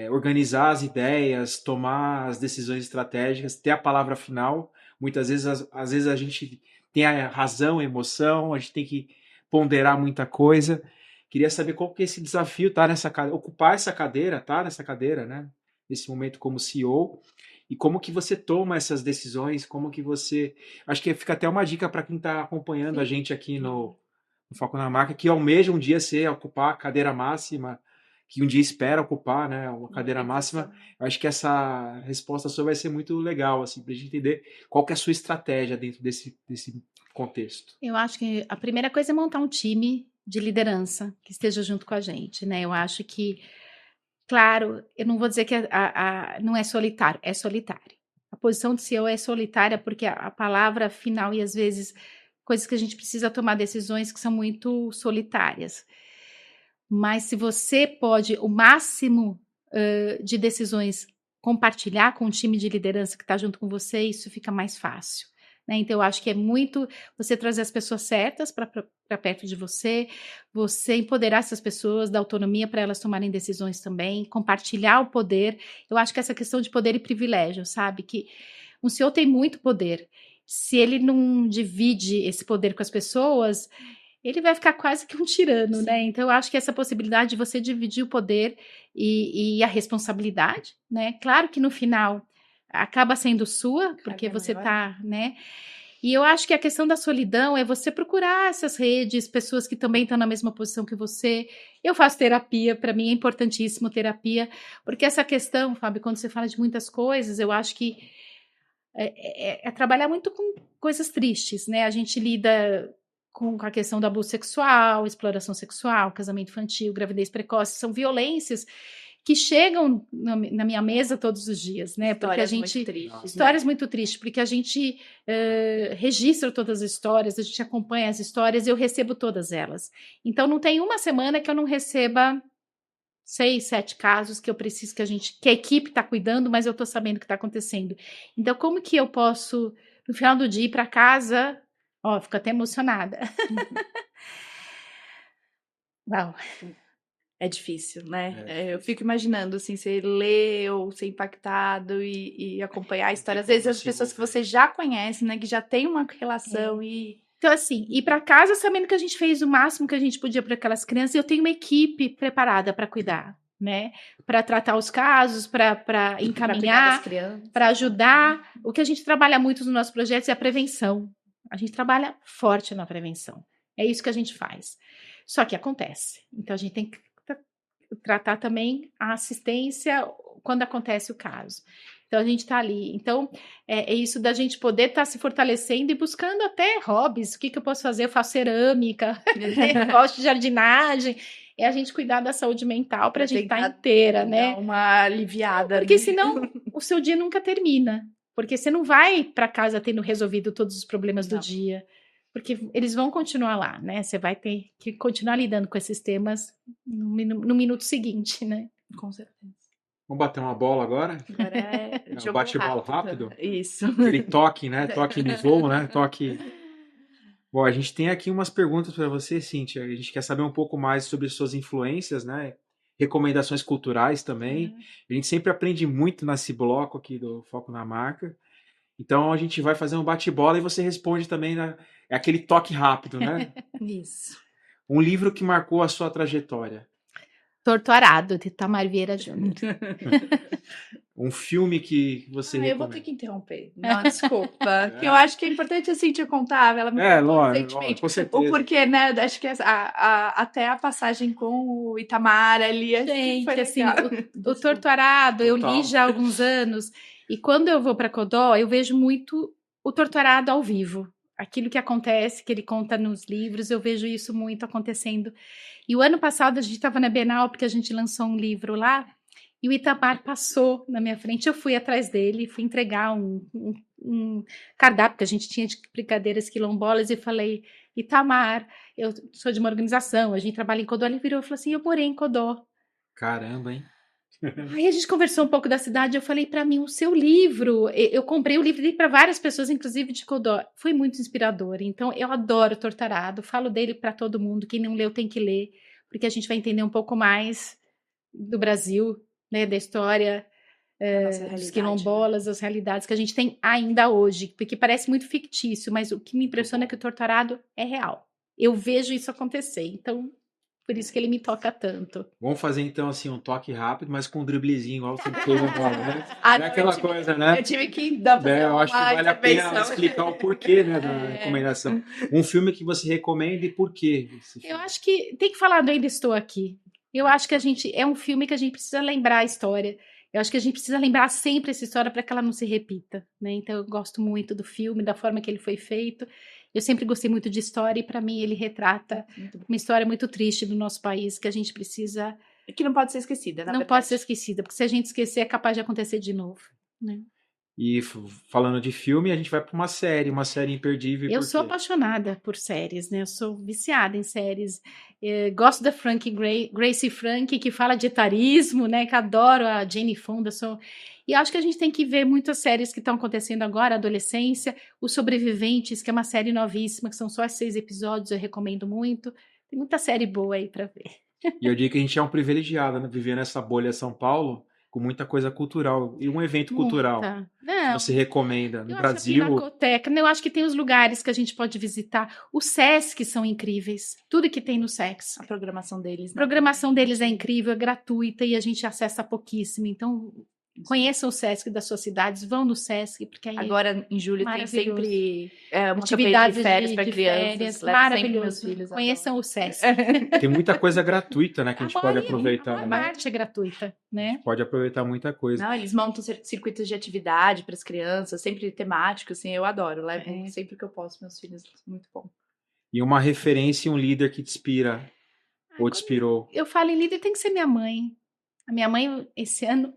organizar as ideias, tomar as decisões estratégicas, ter a palavra final. Muitas vezes, às vezes a gente tem a razão, a emoção, a gente tem que ponderar muita coisa. Queria saber qual que é esse desafio, tá nessa ocupar essa cadeira, tá nessa cadeira, né? Nesse momento como CEO, e como que você toma essas decisões, como que você... Acho que fica até uma dica para quem está acompanhando a gente aqui no Foco na Marca, que almeja um dia ocupar a cadeira máxima, que um dia espera ocupar, né, uma cadeira máxima. Eu acho que essa resposta sua vai ser muito legal, assim, para a gente entender qual que é a sua estratégia dentro desse contexto. Eu acho que a primeira coisa é montar um time de liderança que esteja junto com a gente, né? Eu acho que, claro, eu não vou dizer que não é solitário, é solitário. A posição de CEO é solitária porque a palavra final e às vezes coisas que a gente precisa tomar decisões que são muito solitárias. Mas se você pode, o máximo de decisões compartilhar com um time de liderança que está junto com você, isso fica mais fácil. Né? Então, eu acho que é muito você trazer as pessoas certas para perto de você empoderar essas pessoas, dar autonomia para elas tomarem decisões também, compartilhar o poder. Eu acho que essa questão de poder e privilégio, sabe? Que um CEO tem muito poder. Se ele não divide esse poder com as pessoas, ele vai ficar quase que um tirano, né? Então, eu acho que essa possibilidade de você dividir o poder e a responsabilidade, né? Claro que no final acaba sendo sua, porque você tá, né? E eu acho que a questão da solidão é você procurar essas redes, pessoas que também estão na mesma posição que você. Eu faço terapia, para mim é importantíssimo terapia, porque essa questão, Fábio, quando você fala de muitas coisas, eu acho que é trabalhar muito com coisas tristes, né? A gente lida com a questão do abuso sexual, exploração sexual, casamento infantil, gravidez precoce, são violências que chegam na minha mesa todos os dias, né? Porque a gente muito tristes, histórias muito tristes, porque a gente registra todas as histórias, a gente acompanha as histórias, eu recebo todas elas. Então não tem uma semana que eu não receba 6, 7 casos que eu preciso que a equipe está cuidando, mas eu estou sabendo o que está acontecendo. Então, como que eu posso, no final do dia, ir para casa? Ó, fico até emocionada. Uau. É difícil, né? Eu fico imaginando, assim, você ler ou ser impactado e acompanhar a história. Às vezes as pessoas que você já conhece, né? Que já tem uma relação e... Então, assim, ir para casa sabendo que a gente fez o máximo que a gente podia para aquelas crianças. Eu tenho uma equipe preparada para cuidar, né? Para tratar os casos, para encaminhar, para ajudar. O que a gente trabalha muito nos nossos projetos é a prevenção. A gente trabalha forte na prevenção. É isso que a gente faz. Só que acontece. Então, a gente tem que tratar também a assistência quando acontece o caso. Então, a gente está ali. Então, é isso da gente poder estar se fortalecendo e buscando até hobbies. O que eu posso fazer? Eu faço cerâmica, eu gosto de jardinagem. É a gente cuidar da saúde mental para a gente estar inteira, né? Dar uma aliviada. Porque senão o seu dia nunca termina. Porque você não vai para casa tendo resolvido todos os problemas do dia. Porque eles vão continuar lá, né? Você vai ter que continuar lidando com esses temas no minuto seguinte, né? Com certeza. Vamos bater uma bola agora? Agora é um bate-bola rápido? Isso. Aquele toque, né? Toque no voo, né? Toque... Bom, a gente tem aqui umas perguntas para você, Cíntia. A gente quer saber um pouco mais sobre suas influências, né? Recomendações culturais também. A gente sempre aprende muito nesse bloco aqui do Foco na Marca. Então a gente vai fazer um bate-bola e você responde também, né? É aquele toque rápido, né? Isso. Um livro que marcou a sua trajetória. Torto Arado, de Itamar Vieira Júnior. Um filme que você recomenda. Eu vou ter que interromper. Não, desculpa. Que eu acho que é importante a Cíntia contar. Ela me contou lógico, com certeza. o porquê, né? Acho que até a passagem com o Itamar ali. Gente, foi assim, o Torto Arado, eu li já há alguns anos. E quando eu vou para Codó, eu vejo muito o Torto Arado ao vivo. Aquilo que acontece, que ele conta nos livros, eu vejo isso muito acontecendo. E o ano passado a gente estava na Bienal, porque a gente lançou um livro lá, e o Itamar passou na minha frente. Eu fui atrás dele, fui entregar um cardápio que a gente tinha de brincadeiras quilombolas, e falei: Itamar, eu sou de uma organização, a gente trabalha em Codó. Ele virou e falou assim: eu morei em Codó. Caramba, hein? Aí a gente conversou um pouco da cidade. Eu falei: para mim, o seu livro, eu comprei o livro e dei para várias pessoas, inclusive de Codó. Foi muito inspirador. Então, eu adoro Torto Arado, falo dele para todo mundo. Quem não leu tem que ler, porque a gente vai entender um pouco mais do Brasil, né, da história dos quilombolas, as realidades que a gente tem ainda hoje, porque parece muito fictício, mas o que me impressiona é que o Torto Arado é real. Eu vejo isso acontecer. Então, por isso que ele me toca tanto. Vamos fazer então assim um toque rápido, mas com um driblezinho, igual você fez agora, né? Não é aquela coisa, né? Eu tive que dar Eu acho que vale a pena explicar o porquê, né, da recomendação. Um filme que você recomenda e por quê? Eu acho que tem que falar do Ainda Estou Aqui. Eu acho que é um filme que a gente precisa lembrar a história. Eu acho que a gente precisa lembrar sempre essa história para que ela não se repita, né? Então eu gosto muito do filme, da forma que ele foi feito. Eu sempre gostei muito de história e para mim ele retrata uma história muito triste do nosso país que a gente precisa... Que não pode ser esquecida, Não pode ser esquecida, porque se a gente esquecer é capaz de acontecer de novo, né? E falando de filme, a gente vai para uma série imperdível. Eu sou apaixonada por séries, né? Eu sou viciada em séries. Gosto da Gracie Frank, que fala de etarismo, né? Que adoro a Jane Fonda. E acho que a gente tem que ver muitas séries que estão acontecendo agora, Adolescência, Os Sobreviventes, que é uma série novíssima, que são só 6 episódios, eu recomendo muito. Tem muita série boa aí para ver. E eu digo que a gente é um privilegiado, né? Viver nessa bolha São Paulo, com muita coisa cultural. E um evento cultural. Não, você recomenda no Brasil? Pinacoteca, eu acho que tem os lugares que a gente pode visitar. Os Sesc são incríveis. Tudo que tem no Sesc. A programação deles. A programação deles é incrível, é gratuita e a gente acessa pouquíssimo. Então, conheçam o Sesc das suas cidades, vão no Sesc, porque aí agora em julho tem sempre uma atividades de férias para crianças. Maravilhoso. Meus filhos conheçam o Sesc. Tem muita coisa gratuita, né, que a gente pode aproveitar. A parte é gratuita, né? Pode aproveitar muita coisa. Não, eles montam circuitos de atividade para as crianças, sempre temático, assim, eu adoro. Levo sempre que eu posso meus filhos, muito bom. E uma referência e um líder que te inspira ou te inspirou? Eu falo em líder, tem que ser minha mãe. A minha mãe, esse ano,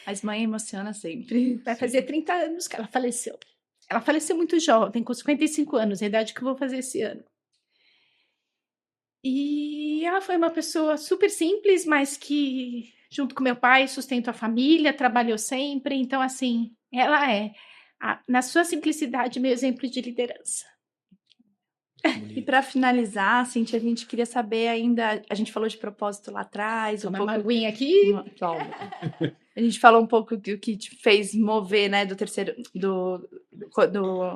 As mães emociona sempre. Vai fazer 30 anos que ela faleceu. Ela faleceu muito jovem, com 55 anos, a idade que eu vou fazer esse ano. E ela foi uma pessoa super simples, mas que, junto com meu pai, sustentou a família, trabalhou sempre. Então, assim, ela é, na sua simplicidade, meu exemplo de liderança. E para finalizar, Cíntia, a gente queria saber ainda, a gente falou de propósito lá atrás, Toma uma aguinha aqui. Toma. A gente falou um pouco do que te fez mover, né, do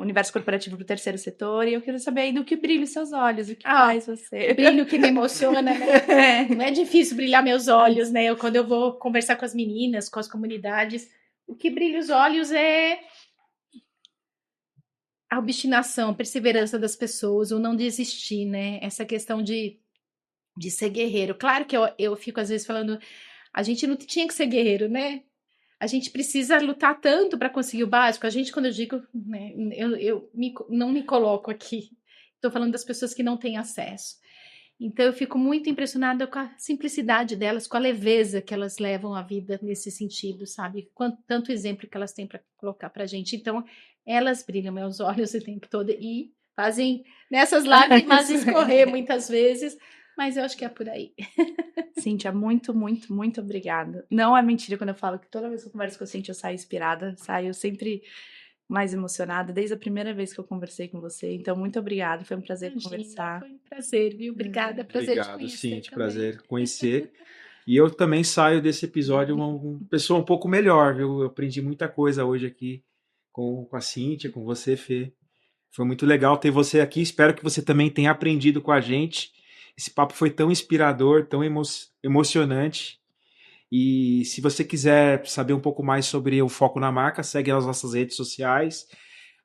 universo corporativo para o terceiro setor, e eu queria saber ainda o que brilha os seus olhos, o que faz você. Brilho que me emociona, né? Não é difícil brilhar meus olhos, né? Quando eu vou conversar com as meninas, com as comunidades, o que brilha os olhos é a obstinação, a perseverança das pessoas, o não desistir, né? Essa questão de ser guerreiro. Claro que eu fico às vezes falando, a gente não tinha que ser guerreiro, né? A gente precisa lutar tanto para conseguir o básico. A gente, quando eu digo, né, não me coloco aqui. Estou falando das pessoas que não têm acesso. Então, eu fico muito impressionada com a simplicidade delas, com a leveza que elas levam a vida nesse sentido, sabe? Tanto exemplo que elas têm para colocar para a gente. Então, elas brilham meus olhos o tempo todo e fazem nessas lágrimas escorrer muitas vezes, mas eu acho que é por aí. Cíntia, muito, muito, muito obrigada. Não é mentira quando eu falo que toda vez que eu converso com a Cíntia eu saio inspirada, saio sempre mais emocionada, desde a primeira vez que eu conversei com você. Então, muito obrigada, foi um prazer conversar. Foi um prazer, viu? Obrigada, prazer Obrigado, te conhecer Cíntia, também. prazer conhecer. E eu também saio desse episódio uma pessoa um pouco melhor, viu? Eu aprendi muita coisa hoje aqui com a Cíntia, com você, Fê. Foi muito legal ter você aqui. Espero que você também tenha aprendido com a gente. Esse papo foi tão inspirador, tão emocionante. E se você quiser saber um pouco mais sobre o Foco na Marca, segue nas nossas redes sociais.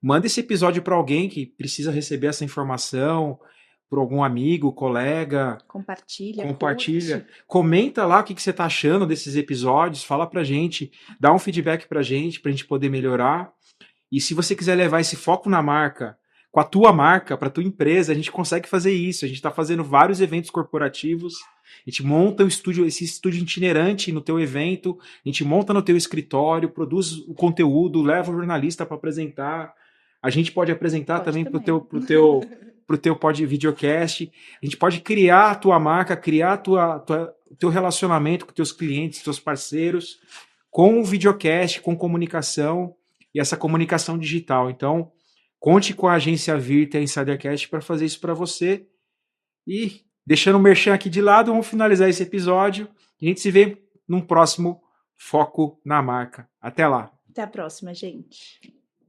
Manda esse episódio para alguém que precisa receber essa informação, para algum amigo, colega. Compartilha. Curte. Comenta lá o que você está achando desses episódios. Fala pra gente, dá um feedback pra gente poder melhorar. E se você quiser levar esse foco na marca, com a tua marca, para a tua empresa, a gente consegue fazer isso. A gente está fazendo vários eventos corporativos. A gente monta esse estúdio itinerante no teu evento, a gente monta no teu escritório, produz o conteúdo, leva o jornalista para apresentar. A gente pode apresentar também para o teu videocast. A gente pode criar a tua marca, criar o teu relacionamento com teus clientes, teus parceiros, com o videocast, com comunicação e essa comunicação digital. Então, conte com a agência Virta e a Insidercast para fazer isso para você. E deixando o merchan aqui de lado, vamos finalizar esse episódio. A gente se vê num próximo Foco na Marca. Até lá. Até a próxima, gente.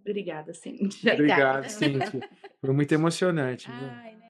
Obrigada, Cíntia. Obrigado, Cíntia. Foi muito emocionante. Ai, né?